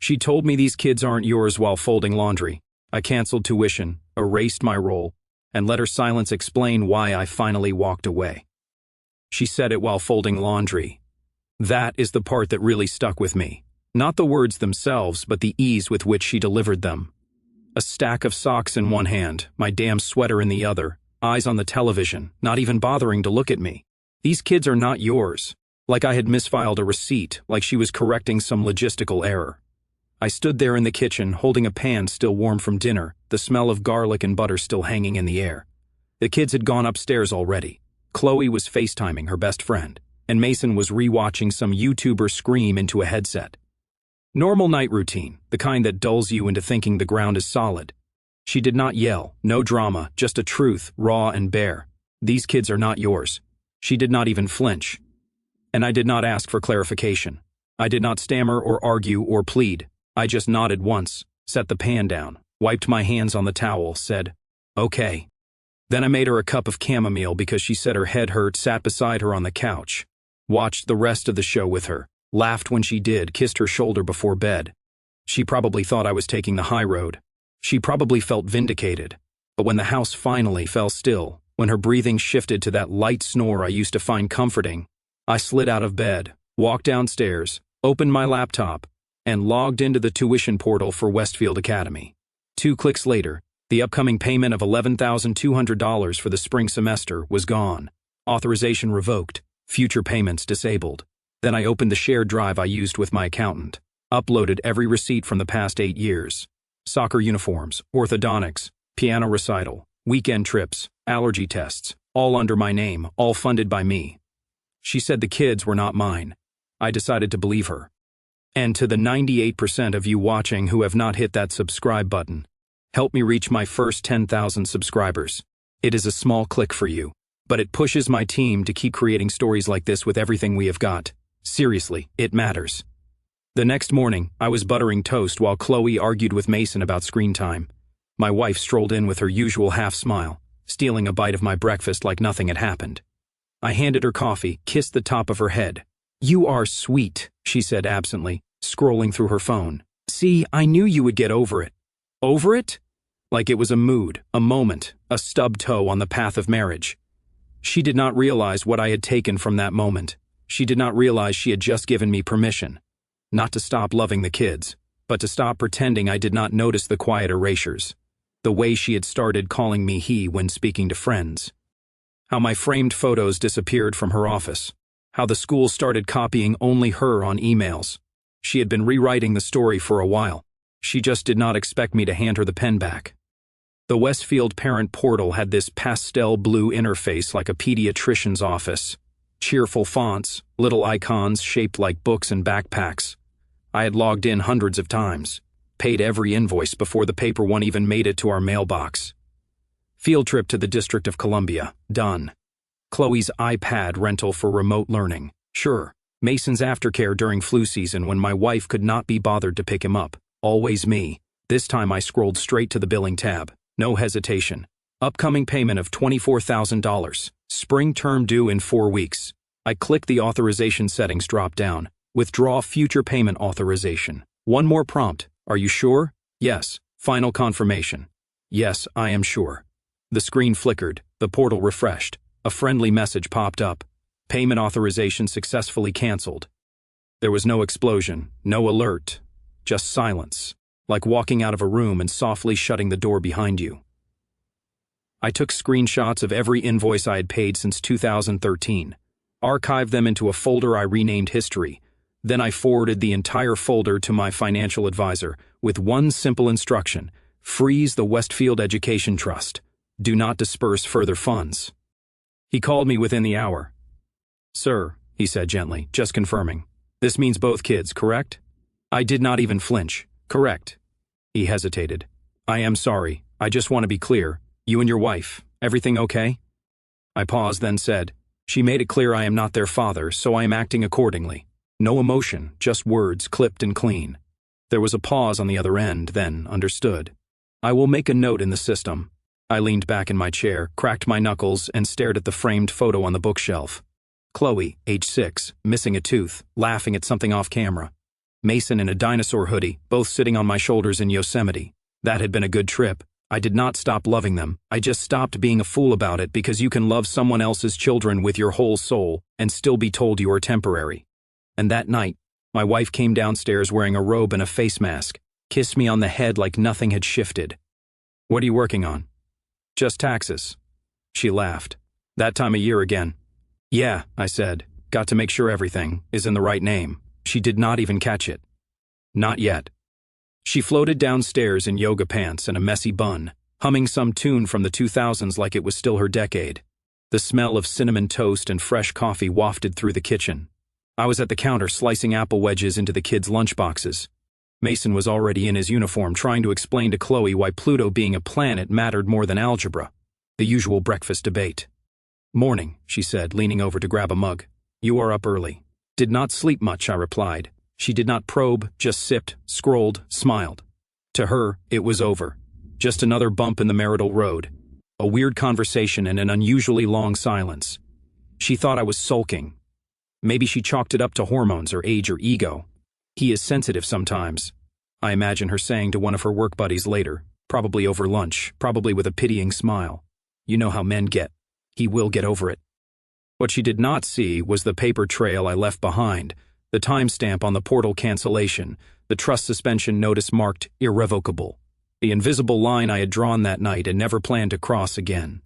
She told me these kids aren't yours while folding laundry. I canceled tuition, erased my role, and let her silence explain why I finally walked away. She said it while folding laundry. That is the part that really stuck with me. Not the words themselves, but the ease with which she delivered them. A stack of socks in one hand, my damn sweater in the other, eyes on the television, not even bothering to look at me. These kids are not yours. Like I had misfiled a receipt, like she was correcting some logistical error. I stood there in the kitchen, holding a pan still warm from dinner, the smell of garlic and butter still hanging in the air. The kids had gone upstairs already. Chloe was FaceTiming her best friend, and Mason was rewatching some YouTuber scream into a headset. Normal night routine, the kind that dulls you into thinking the ground is solid. She did not yell, no drama, just a truth, raw and bare. These kids are not yours. She did not even flinch. And I did not ask for clarification. I did not stammer or argue or plead. I just nodded once, set the pan down, wiped my hands on the towel, said, "Okay." Then I made her a cup of chamomile because she said her head hurt, sat beside her on the couch, watched the rest of the show with her, laughed when she did, kissed her shoulder before bed. She probably thought I was taking the high road. She probably felt vindicated. But when the house finally fell still, when her breathing shifted to that light snore I used to find comforting, I slid out of bed, walked downstairs, opened my laptop, and logged into the tuition portal for Westfield Academy. 2 clicks later, the upcoming payment of $11,200 for the spring semester was gone. Authorization revoked, future payments disabled. Then I opened the shared drive I used with my accountant, uploaded every receipt from the past 8 years. Soccer uniforms, orthodontics, piano recital, weekend trips, allergy tests, all under my name, all funded by me. She said the kids were not mine. I decided to believe her. And to the 98% of you watching who have not hit that subscribe button, help me reach my first 10,000 subscribers. It is a small click for you, but it pushes my team to keep creating stories like this with everything we have got. Seriously, it matters. The next morning, I was buttering toast while Chloe argued with Mason about screen time. My wife strolled in with her usual half-smile, stealing a bite of my breakfast like nothing had happened. I handed her coffee, kissed the top of her head. "You are sweet," she said absently, scrolling through her phone. "See, I knew you would get over it." Over it? Like it was a mood, a moment, a stub toe on the path of marriage. She did not realize what I had taken from that moment. She did not realize she had just given me permission. Not to stop loving the kids, but to stop pretending I did not notice the quiet erasures. The way she had started calling me he when speaking to friends. How my framed photos disappeared from her office. How the school started copying only her on emails. She had been rewriting the story for a while. She just did not expect me to hand her the pen back. The Westfield parent portal had this pastel blue interface like a pediatrician's office. Cheerful fonts, little icons shaped like books and backpacks. I had logged in hundreds of times, paid every invoice before the paper one even made it to our mailbox. Field trip to the District of Columbia, done. Chloe's iPad rental for remote learning, sure. Mason's aftercare during flu season when my wife could not be bothered to pick him up, always me. This time I scrolled straight to the billing tab, no hesitation. Upcoming payment of $24,000, spring term due in 4 weeks. I clicked the authorization settings drop-down, withdraw future payment authorization. One more prompt, are you sure? Yes. Final confirmation. Yes, I am sure. The screen flickered, the portal refreshed. A friendly message popped up. Payment authorization successfully canceled. There was no explosion, no alert, just silence, like walking out of a room and softly shutting the door behind you. I took screenshots of every invoice I had paid since 2013, archived them into a folder I renamed History. Then I forwarded the entire folder to my financial advisor with one simple instruction: freeze the Westfield Education Trust. Do not disperse further funds. He called me within the hour. "Sir," he said gently, just confirming. "This means both kids, correct?" I did not even flinch. "Correct." He hesitated. "I am sorry. I just want to be clear. You and your wife, everything okay?" I paused, then said, "She made it clear I am not their father, so I am acting accordingly. No emotion, just words, clipped and clean." There was a pause on the other end, then understood. "I will make a note in the system." I leaned back in my chair, cracked my knuckles, and stared at the framed photo on the bookshelf. Chloe, age 6, missing a tooth, laughing at something off camera. Mason in a dinosaur hoodie, both sitting on my shoulders in Yosemite. That had been a good trip. I did not stop loving them. I just stopped being a fool about it because you can love someone else's children with your whole soul and still be told you are temporary. And that night, my wife came downstairs wearing a robe and a face mask, kissed me on the head like nothing had shifted. "What are you working on?" "Just taxes." She laughed. "That time of year again." "Yeah," I said. "Got to make sure everything is in the right name." She did not even catch it. Not yet. She floated downstairs in yoga pants and a messy bun, humming some tune from the 2000s like it was still her decade. The smell of cinnamon toast and fresh coffee wafted through the kitchen. I was at the counter slicing apple wedges into the kids' lunchboxes. Mason was already in his uniform trying to explain to Chloe why Pluto being a planet mattered more than algebra. The usual breakfast debate. "Morning," she said, leaning over to grab a mug. "You are up early." "Did not sleep much," I replied. She did not probe, just sipped, scrolled, smiled. To her, it was over. Just another bump in the marital road. A weird conversation and an unusually long silence. She thought I was sulking. Maybe she chalked it up to hormones or age or ego. "He is sensitive sometimes," I imagine her saying to one of her work buddies later, probably over lunch, probably with a pitying smile. "You know how men get. He will get over it." What she did not see was the paper trail I left behind, the timestamp on the portal cancellation, the trust suspension notice marked irrevocable, the invisible line I had drawn that night and never planned to cross again.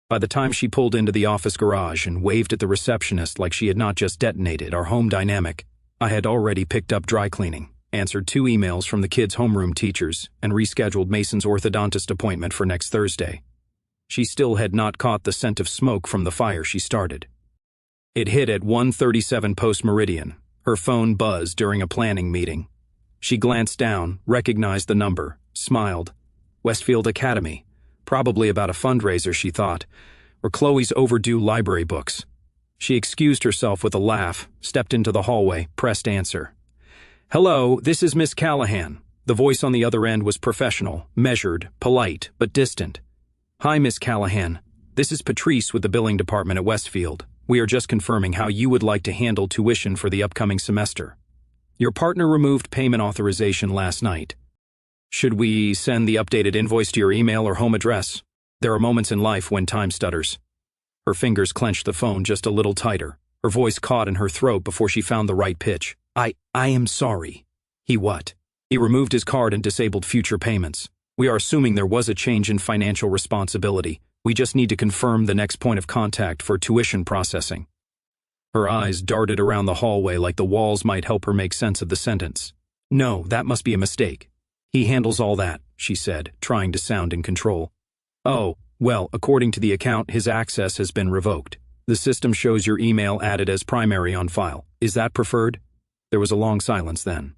By the time she pulled into the office garage and waved at the receptionist like she had not just detonated our home dynamic, I had already picked up dry cleaning, answered 2 emails from the kids' homeroom teachers, and rescheduled Mason's orthodontist appointment for next Thursday. She still had not caught the scent of smoke from the fire she started. It hit at 1:37 post-meridian. Her phone buzzed during a planning meeting. She glanced down, recognized the number, smiled. Westfield Academy. Probably about a fundraiser, she thought, or Chloe's overdue library books. She excused herself with a laugh, stepped into the hallway, pressed answer. "Hello, this is Miss Callahan." The voice on the other end was professional, measured, polite, but distant. "Hi, Miss Callahan. This is Patrice with the billing department at Westfield. We are just confirming how you would like to handle tuition for the upcoming semester. Your partner removed payment authorization last night. Should we send the updated invoice to your email or home address? There are moments in life when time stutters." Her fingers clenched the phone just a little tighter. Her voice caught in her throat before she found the right pitch. I am sorry." "He what?" "He removed his card and disabled future payments. We are assuming there was a change in financial responsibility. We just need to confirm the next point of contact for tuition processing." Her eyes darted around the hallway like the walls might help her make sense of the sentence. "No, that must be a mistake. He handles all that," she said, trying to sound in control. "Oh, well, according to the account, his access has been revoked. The system shows your email added as primary on file. Is that preferred?" There was a long silence then.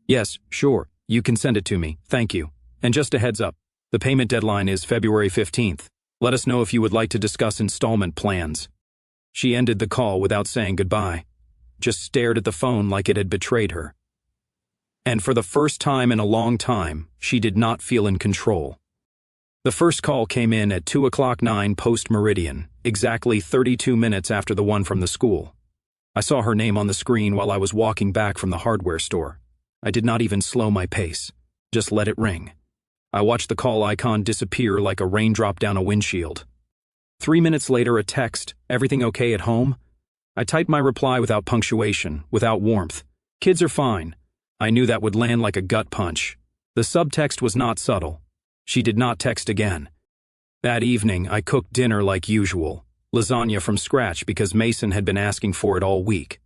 "Yes, sure. You can send it to me. Thank you. And just a heads up, the payment deadline is February 15th. Let us know if you would like to discuss installment plans." She ended the call without saying goodbye, just stared at the phone like it had betrayed her. And for the first time in a long time, she did not feel in control. The first call came in at 2:09 post-meridian, exactly 32 minutes after the one from the school. I saw her name on the screen while I was walking back from the hardware store. I did not even slow my pace, just let it ring. I watched the call icon disappear like a raindrop down a windshield. 3 minutes later, a text, "Everything okay at home?" I typed my reply without punctuation, without warmth. "Kids are fine." I knew that would land like a gut punch. The subtext was not subtle. She did not text again. That evening, I cooked dinner like usual. Lasagna from scratch because Mason had been asking for it all week.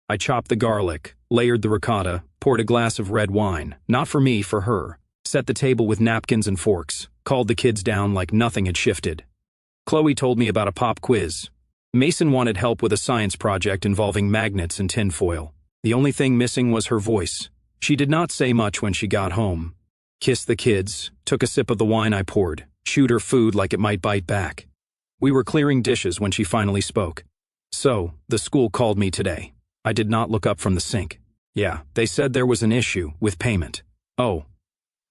I chopped the garlic, layered the ricotta, poured a glass of red wine, not for me, for her. Set the table with napkins and forks, called the kids down like nothing had shifted. Chloe told me about a pop quiz. Mason wanted help with a science project involving magnets and tinfoil. The only thing missing was her voice. She did not say much when she got home. Kissed the kids, took a sip of the wine I poured, chewed her food like it might bite back. We were clearing dishes when she finally spoke. "So, the school called me today." I did not look up from the sink. "Yeah, they said there was an issue with payment." "Oh."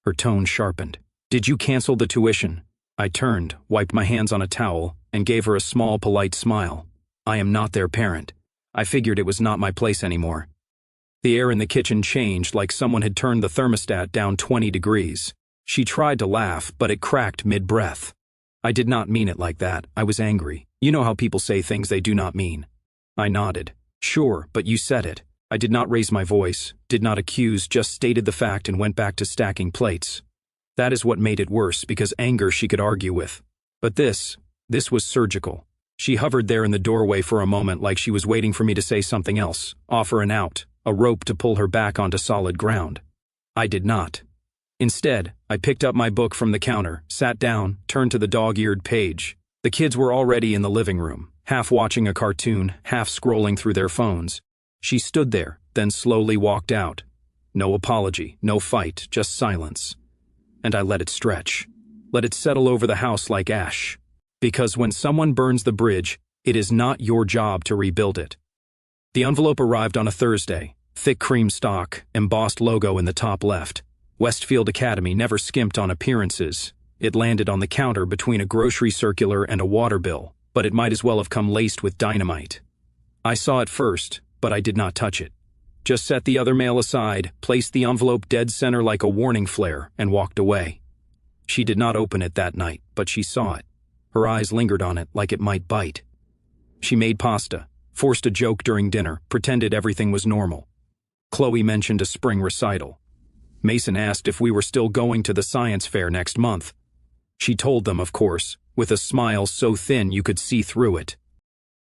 Her tone sharpened. "Did you cancel the tuition?" I turned, wiped my hands on a towel, and gave her a small, polite smile. I am not their parent. I figured it was not my place anymore. The air in the kitchen changed like someone had turned the thermostat down 20 degrees. She tried to laugh, but it cracked mid-breath. I did not mean it like that. I was angry. You know how people say things they do not mean. I nodded. Sure, but you said it. I did not raise my voice, did not accuse, just stated the fact and went back to stacking plates. That is what made it worse, because anger she could argue with. But this was surgical. She hovered there in the doorway for a moment like she was waiting for me to say something else, offer an out, a rope to pull her back onto solid ground. I did not. Instead, I picked up my book from the counter, sat down, turned to the dog-eared page. The kids were already in the living room, half watching a cartoon, half scrolling through their phones. She stood there, then slowly walked out. No apology, no fight, just silence. And I let it stretch. Let it settle over the house like ash. Because when someone burns the bridge, it is not your job to rebuild it. The envelope arrived on a Thursday. Thick cream stock, embossed logo in the top left. Westfield Academy never skimped on appearances. It landed on the counter between a grocery circular and a water bill, but it might as well have come laced with dynamite. I saw it first, but I did not touch it. Just set the other mail aside, placed the envelope dead center like a warning flare, and walked away. She did not open it that night, but she saw it. Her eyes lingered on it like it might bite. She made pasta, forced a joke during dinner, pretended everything was normal. Chloe mentioned a spring recital. Mason asked if we were still going to the science fair next month. She told them, of course, with a smile so thin you could see through it.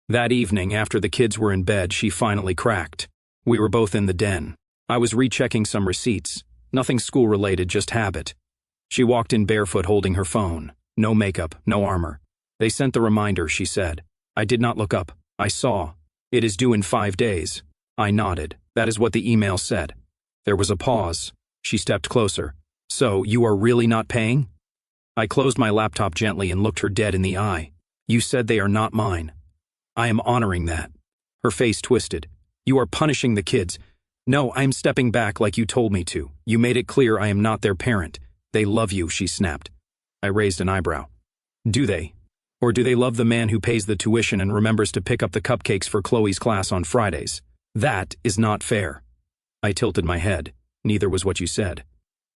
That evening, after the kids were in bed, she finally cracked. We were both in the den. I was rechecking some receipts. Nothing school-related, just habit. She walked in barefoot holding her phone. No makeup, no armor. They sent the reminder, she said. I did not look up. I saw. It is due in 5 days. I nodded. That is what the email said. There was a pause. She stepped closer. So, you are really not paying? I closed my laptop gently and looked her dead in the eye. You said they are not mine. I am honoring that. Her face twisted. You are punishing the kids. No, I am stepping back like you told me to. You made it clear I am not their parent. They love you, she snapped. I raised an eyebrow. Do they? Or do they love the man who pays the tuition and remembers to pick up the cupcakes for Chloe's class on Fridays? That is not fair. I tilted my head. Neither was what you said.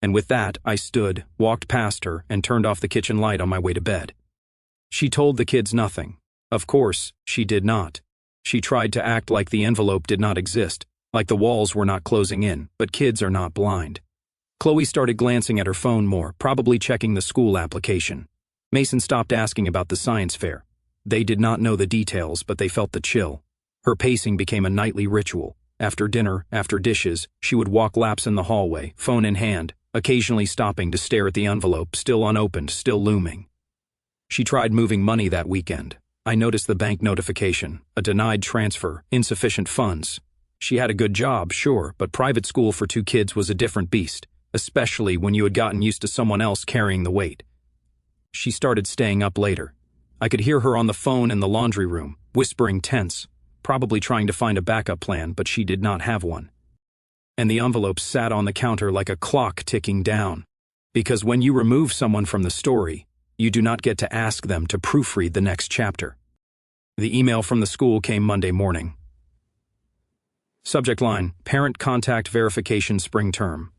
And with that, I stood, walked past her, and turned off the kitchen light on my way to bed. She told the kids nothing. Of course, she did not. She tried to act like the envelope did not exist, like the walls were not closing in, but kids are not blind. Chloe started glancing at her phone more, probably checking the school application. Mason stopped asking about the science fair. They did not know the details, but they felt the chill. Her pacing became a nightly ritual. After dinner, after dishes, she would walk laps in the hallway, phone in hand, occasionally stopping to stare at the envelope, still unopened, still looming. She tried moving money that weekend. I noticed the bank notification, a denied transfer, insufficient funds. She had a good job, sure, but private school for 2 kids was a different beast, especially when you had gotten used to someone else carrying the weight. She started staying up later. I could hear her on the phone in the laundry room, whispering tense, probably trying to find a backup plan, but she did not have one. And the envelope sat on the counter like a clock ticking down. Because when you remove someone from the story, you do not get to ask them to proofread the next chapter. The email from the school came Monday morning. Subject line, Parent Contact Verification Spring Term.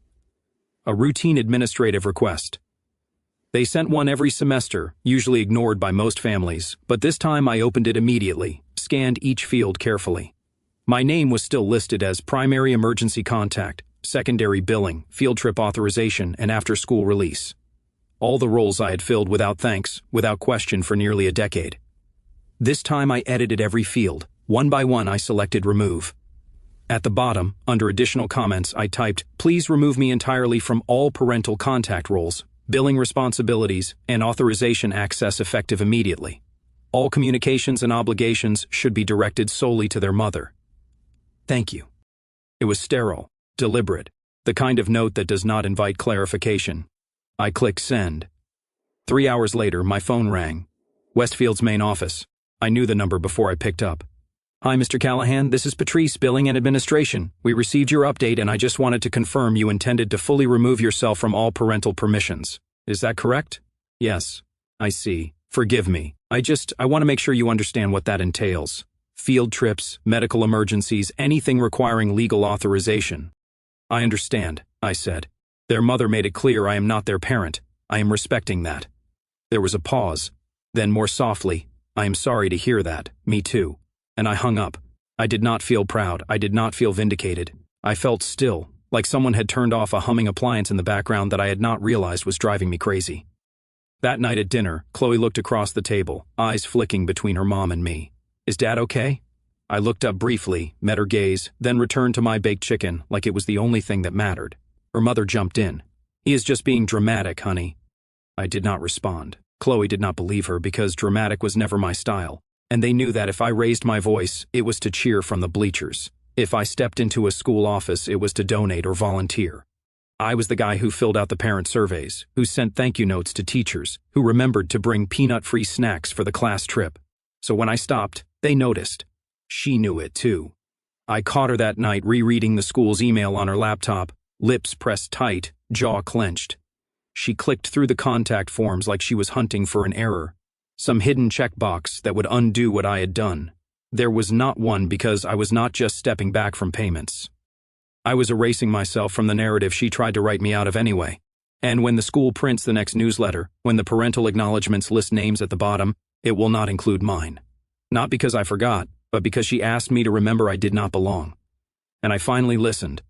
A routine administrative request. They sent one every semester, usually ignored by most families, but this time I opened it immediately, scanned each field carefully. My name was still listed as primary emergency contact, secondary billing, field trip authorization, and after-school release. All the roles I had filled without thanks, without question for nearly a decade. This time I edited every field. One by one I selected remove. At the bottom, under additional comments, I typed, please remove me entirely from all parental contact roles, billing responsibilities, and authorization access effective immediately. All communications and obligations should be directed solely to their mother. Thank you. It was sterile, deliberate, the kind of note that does not invite clarification. I click send. 3 hours later, my phone rang. Westfield's main office. I knew the number before I picked up. Hi, Mr. Callahan, this is Patrice, Billing and Administration. We received your update and I just wanted to confirm you intended to fully remove yourself from all parental permissions. Is that correct? Yes. I see. Forgive me. I want to make sure you understand what that entails. Field trips, medical emergencies, anything requiring legal authorization. I understand, I said. Their mother made it clear I am not their parent. I am respecting that. There was a pause. Then more softly, I am sorry to hear that, me too. And I hung up. I did not feel proud. I did not feel vindicated. I felt still, like someone had turned off a humming appliance in the background that I had not realized was driving me crazy. That night at dinner, Chloe looked across the table, eyes flicking between her mom and me. Is Dad okay? I looked up briefly, met her gaze, then returned to my baked chicken like it was the only thing that mattered. Her mother jumped in. He is just being dramatic, honey. I did not respond. Chloe did not believe her because dramatic was never my style, and they knew that if I raised my voice, it was to cheer from the bleachers. If I stepped into a school office, it was to donate or volunteer. I was the guy who filled out the parent surveys, who sent thank you notes to teachers, who remembered to bring peanut-free snacks for the class trip. So when I stopped, they noticed. She knew it too. I caught her that night rereading the school's email on her laptop, lips pressed tight, jaw clenched. She clicked through the contact forms like she was hunting for an error, some hidden checkbox that would undo what I had done. There was not one because I was not just stepping back from payments. I was erasing myself from the narrative she tried to write me out of anyway. And when the school prints the next newsletter, when the parental acknowledgments list names at the bottom, it will not include mine. Not because I forgot, but because she asked me to remember I did not belong. And I finally listened.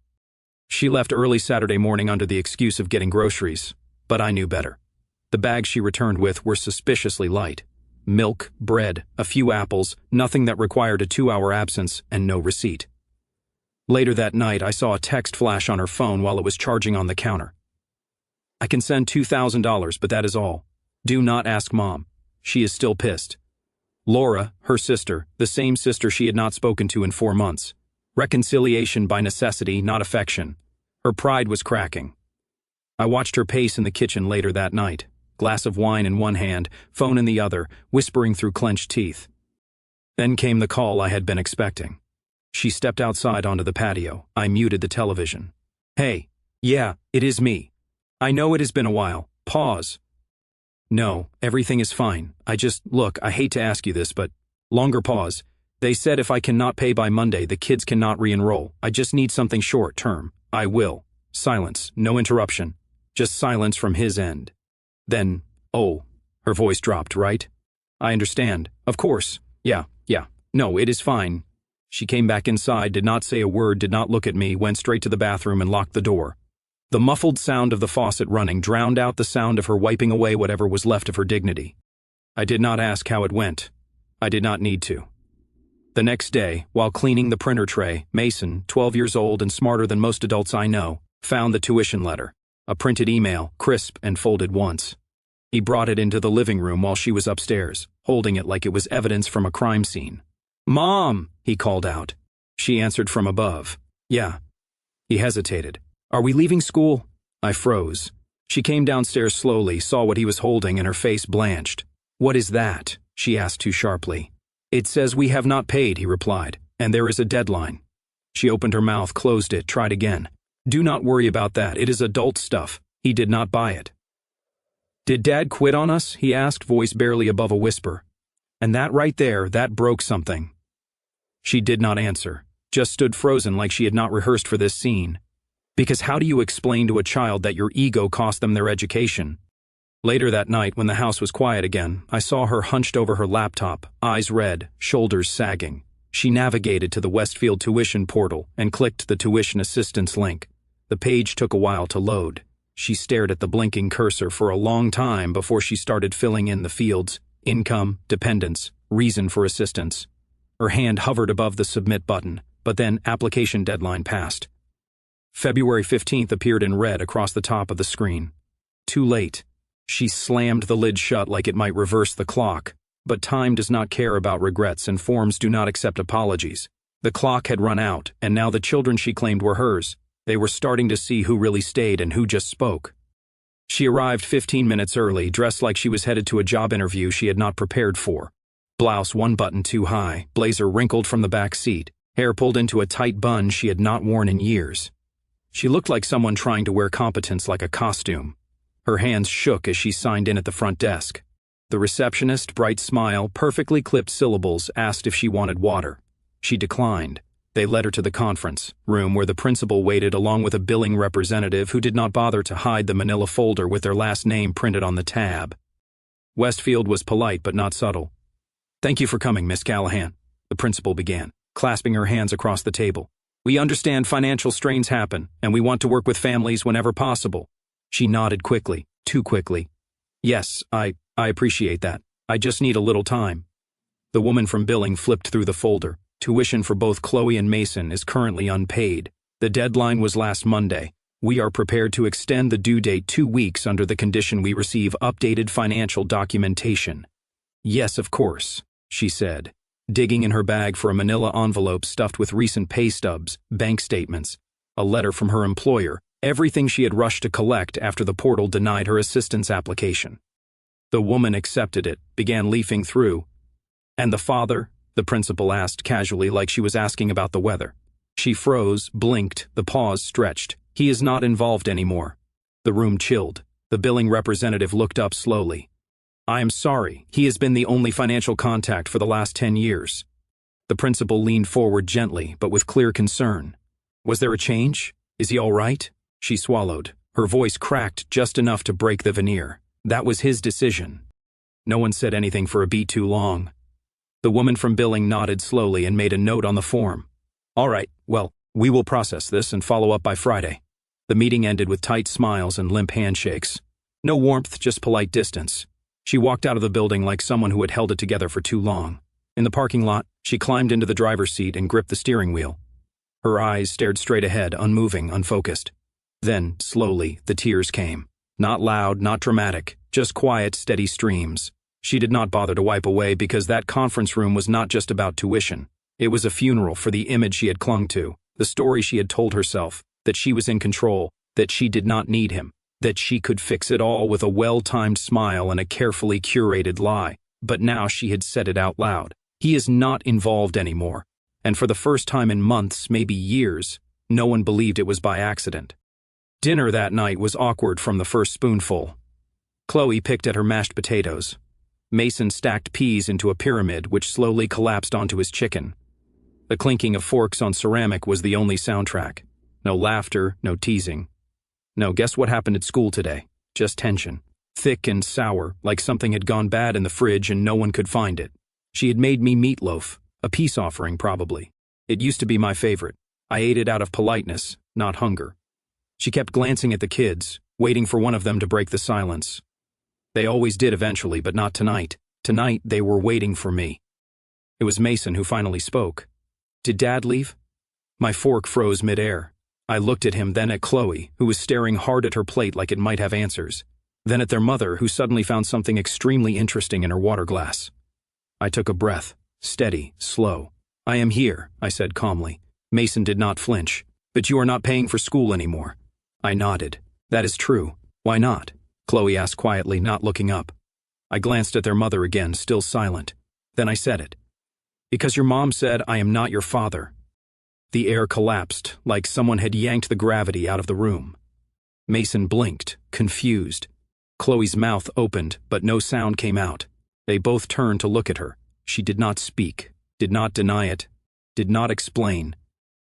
She left early Saturday morning under the excuse of getting groceries, but I knew better. The bags she returned with were suspiciously light. Milk, bread, a few apples, nothing that required a 2-hour absence, and no receipt. Later that night, I saw a text flash on her phone while it was charging on the counter. I can send $2,000, but that is all. Do not ask Mom. She is still pissed. Laura, her sister, the same sister she had not spoken to in 4 months. Reconciliation by necessity, not affection. Her pride was cracking. I watched her pace in the kitchen later that night, glass of wine in one hand, phone in the other, whispering through clenched teeth. Then came the call I had been expecting. She stepped outside onto the patio. I muted the television. Hey, yeah, it is me. I know it has been a while. Pause. No, everything is fine. Look, I hate to ask you this, but... Longer pause. They said if I cannot pay by Monday, the kids cannot re-enroll. I just need something short-term. I will. Silence. No interruption. Just silence from his end. Then, oh, her voice dropped, right? I understand. Of course. Yeah. No, it is fine. She came back inside, did not say a word, did not look at me, went straight to the bathroom and locked the door. The muffled sound of the faucet running drowned out the sound of her wiping away whatever was left of her dignity. I did not ask how it went. I did not need to. The next day, while cleaning the printer tray, Mason, 12 years old and smarter than most adults I know, found the tuition letter, a printed email, crisp and folded once. He brought it into the living room while she was upstairs, holding it like it was evidence from a crime scene. Mom, he called out. She answered from above. Yeah. He hesitated. Are we leaving school? I froze. She came downstairs slowly, saw what he was holding, and her face blanched. What is that? She asked too sharply. It says we have not paid, he replied, and there is a deadline. She opened her mouth, closed it, tried again. Do not worry about that. It is adult stuff. He did not buy it. Did Dad quit on us? He asked, voice barely above a whisper. And that right there, that broke something. She did not answer, just stood frozen like she had not rehearsed for this scene. Because how do you explain to a child that your ego cost them their education? Later that night, when the house was quiet again, I saw her hunched over her laptop, eyes red, shoulders sagging. She navigated to the Westfield tuition portal and clicked the tuition assistance link. The page took a while to load. She stared at the blinking cursor for a long time before she started filling in the fields: income, dependents, reason for assistance. Her hand hovered above the submit button, but then application deadline passed. February 15th appeared in red across the top of the screen. Too late. She slammed the lid shut like it might reverse the clock. But time does not care about regrets and forms do not accept apologies. The clock had run out, and now the children she claimed were hers. They were starting to see who really stayed and who just spoke. She arrived 15 minutes early, dressed like she was headed to a job interview she had not prepared for. Blouse 1 button too high, blazer wrinkled from the back seat, hair pulled into a tight bun she had not worn in years. She looked like someone trying to wear competence like a costume. Her hands shook as she signed in at the front desk. The receptionist, bright smile, perfectly clipped syllables, asked if she wanted water. She declined. They led her to the conference room where the principal waited along with a billing representative who did not bother to hide the manila folder with their last name printed on the tab. Westfield was polite but not subtle. "Thank you for coming, Miss Callahan," the principal began, clasping her hands across the table. "We understand financial strains happen, and we want to work with families whenever possible." She nodded quickly, too quickly. "Yes, I appreciate that. I just need a little time." The woman from billing flipped through the folder. "Tuition for both Chloe and Mason is currently unpaid. The deadline was last Monday. We are prepared to extend the due date 2 weeks under the condition we receive updated financial documentation." "Yes, of course," she said, digging in her bag for a manila envelope stuffed with recent pay stubs, bank statements, a letter from her employer, everything she had rushed to collect after the portal denied her assistance application. The woman accepted it, began leafing through. "And the father?" the principal asked casually, like she was asking about the weather. She froze, blinked, the pause stretched. "He is not involved anymore." The room chilled. The billing representative looked up slowly. "I am sorry. He has been the only financial contact for the last 10 years. The principal leaned forward gently, but with clear concern. "Was there a change? Is he all right?" She swallowed. Her voice cracked just enough to break the veneer. "That was his decision." No one said anything for a beat too long. The woman from billing nodded slowly and made a note on the form. "All right, well, we will process this and follow up by Friday." The meeting ended with tight smiles and limp handshakes. No warmth, just polite distance. She walked out of the building like someone who had held it together for too long. In the parking lot, she climbed into the driver's seat and gripped the steering wheel. Her eyes stared straight ahead, unmoving, unfocused. Then, slowly, the tears came. Not loud, not dramatic, just quiet, steady streams. She did not bother to wipe away because that conference room was not just about tuition. It was a funeral for the image she had clung to, the story she had told herself, that she was in control, that she did not need him, that she could fix it all with a well-timed smile and a carefully curated lie. But now she had said it out loud. He is not involved anymore. And for the first time in months, maybe years, no one believed it was by accident. Dinner that night was awkward from the first spoonful. Chloe picked at her mashed potatoes. Mason stacked peas into a pyramid which slowly collapsed onto his chicken. The clinking of forks on ceramic was the only soundtrack. No laughter, no teasing. No, guess what happened at school today? Just tension. Thick and sour, like something had gone bad in the fridge and no one could find it. She had made me meatloaf, a peace offering probably. It used to be my favorite. I ate it out of politeness, not hunger. She kept glancing at the kids, waiting for one of them to break the silence. They always did eventually, but not tonight. Tonight, they were waiting for me. It was Mason who finally spoke. "Did Dad leave?" My fork froze midair. I looked at him, then at Chloe, who was staring hard at her plate like it might have answers. Then at their mother, who suddenly found something extremely interesting in her water glass. I took a breath, steady, slow. "I am here," I said calmly. Mason did not flinch. "But you are not paying for school anymore." I nodded. "That is true. Why not?" Chloe asked quietly, not looking up. I glanced at their mother again, still silent. Then I said it. "Because your mom said I am not your father." The air collapsed, like someone had yanked the gravity out of the room. Mason blinked, confused. Chloe's mouth opened, but no sound came out. They both turned to look at her. She did not speak, did not deny it, did not explain.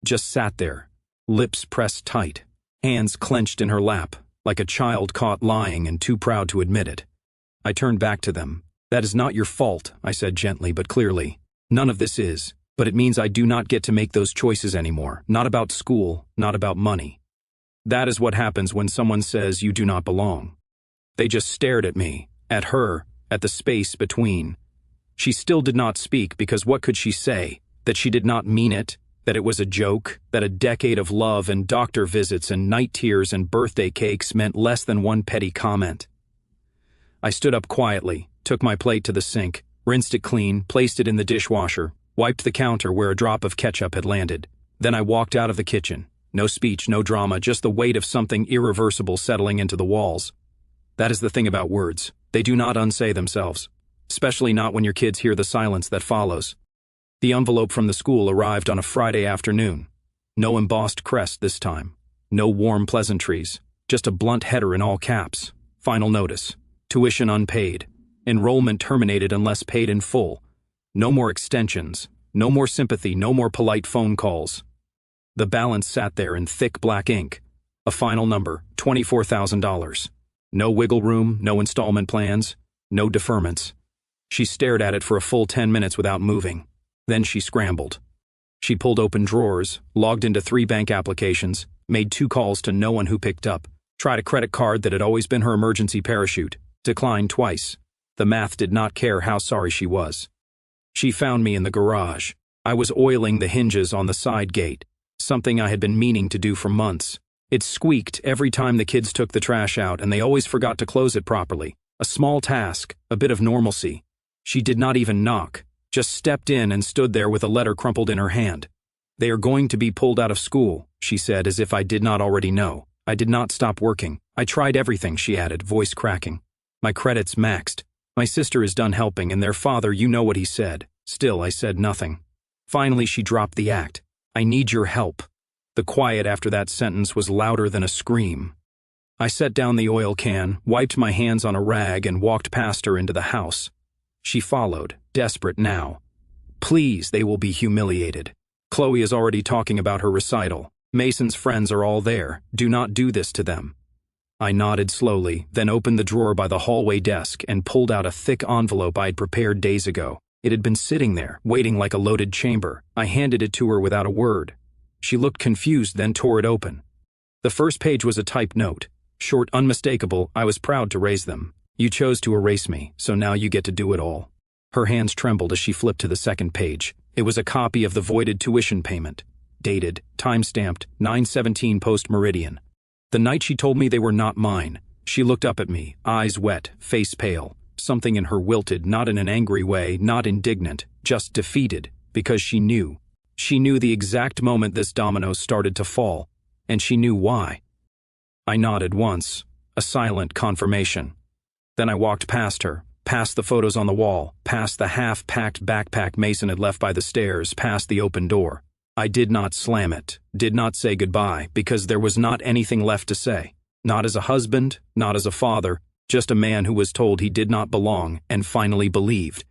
Just sat there, lips pressed tight, hands clenched in her lap, like a child caught lying and too proud to admit it. I turned back to them. "That is not your fault," I said gently but clearly. "None of this is, but it means I do not get to make those choices anymore. Not about school, not about money. That is what happens when someone says you do not belong." They just stared at me, at her, at the space between. She still did not speak because what could she say? That she did not mean it? That it was a joke? That a decade of love and doctor visits and night tears and birthday cakes meant less than one petty comment? I stood up quietly, took my plate to the sink, rinsed it clean, placed it in the dishwasher, wiped the counter where a drop of ketchup had landed. Then I walked out of the kitchen. No speech, no drama, just the weight of something irreversible settling into the walls. That is the thing about words. They do not unsay themselves, especially not when your kids hear the silence that follows. The envelope from the school arrived on a Friday afternoon. No embossed crest this time. No warm pleasantries. Just a blunt header in all caps. Final notice. Tuition unpaid. Enrollment terminated unless paid in full. No more extensions, no more sympathy, no more polite phone calls. The balance sat there in thick black ink. A final number, $24,000. No wiggle room, no installment plans, no deferments. She stared at it for a full 10 minutes without moving. Then she scrambled. She pulled open drawers, logged into 3 bank applications, made 2 calls to no one who picked up, tried a credit card that had always been her emergency parachute, declined twice. The math did not care how sorry she was. She found me in the garage. I was oiling the hinges on the side gate, something I had been meaning to do for months. It squeaked every time the kids took the trash out, and they always forgot to close it properly. A small task, a bit of normalcy. She did not even knock, just stepped in and stood there with a letter crumpled in her hand. "They are going to be pulled out of school," she said, as if I did not already know. I did not stop working. I tried everything, she added, voice cracking. My credits maxed. My sister is done helping, and their father, you know what he said. Still, I said nothing. Finally, she dropped the act. "I need your help." The quiet after that sentence was louder than a scream. I set down the oil can, wiped my hands on a rag, and walked past her into the house. She followed, desperate now. "Please, they will be humiliated. Chloe is already talking about her recital. Mason's friends are all there. Do not do this to them." I nodded slowly, then opened the drawer by the hallway desk and pulled out a thick envelope I'd prepared days ago. It had been sitting there, waiting like a loaded chamber. I handed it to her without a word. She looked confused, then tore it open. The first page was a typed note. Short, unmistakable, I was proud to raise them. "You chose to erase me, so now you get to do it all." Her hands trembled as she flipped to the second page. It was a copy of the voided tuition payment. Dated, time-stamped, 9/17 post-meridian. The night she told me they were not mine. She looked up at me, eyes wet, face pale. Something in her wilted, not in an angry way, not indignant, just defeated, because she knew. She knew the exact moment this domino started to fall, and she knew why. I nodded once, a silent confirmation. Then I walked past her, past the photos on the wall, past the half-packed backpack Mason had left by the stairs, past the open door. I did not slam it, did not say goodbye, because there was not anything left to say. Not as a husband, not as a father, just a man who was told he did not belong and finally believed.